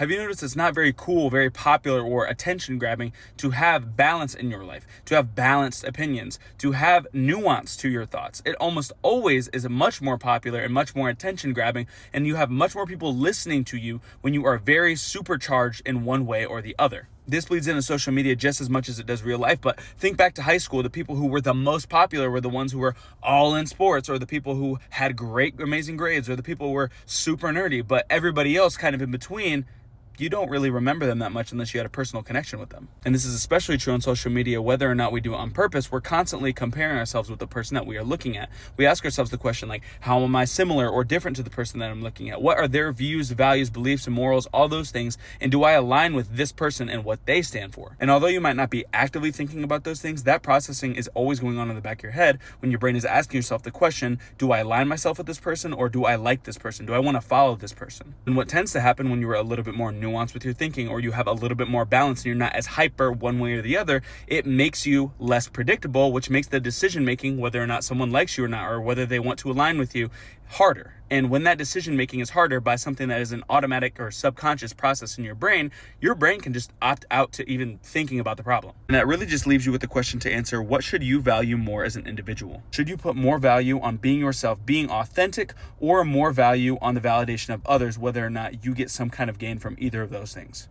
Have you noticed it's not very cool, very popular, or attention grabbing to have balance in your life, to have balanced opinions, to have nuance to your thoughts? It almost always is much more popular and much more attention grabbing, and you have much more people listening to you when you are very supercharged in one way or the other. This bleeds into social media just as much as it does real life, but think back to high school. The people who were the most popular were the ones who were all in sports, or the people who had great, amazing grades, or the people who were super nerdy, but everybody else kind of in between, you don't really remember them that much unless you had a personal connection with them. And this is especially true on social media. Whether or not we do it on purpose, we're constantly comparing ourselves with the person that we are looking at. We ask ourselves the question like, how am I similar or different to the person that I'm looking at? What are their views, values, beliefs, and morals, all those things? And do I align with this person and what they stand for? And although you might not be actively thinking about those things, that processing is always going on in the back of your head when your brain is asking yourself the question, do I align myself with this person, or do I like this person? Do I want to follow this person? And what tends to happen when you're a little bit more nuanced with your thinking, or you have a little bit more balance and you're not as hyper one way or the other, it makes you less predictable, which makes the decision making, whether or not someone likes you or not, or whether they want to align with you, harder. And when that decision making is harder by something that is an automatic or subconscious process in your brain can just opt out to even thinking about the problem. And that really just leaves you with the question to answer, what should you value more as an individual? Should you put more value on being yourself, being authentic, or more value on the validation of others, whether or not you get some kind of gain from either of those things?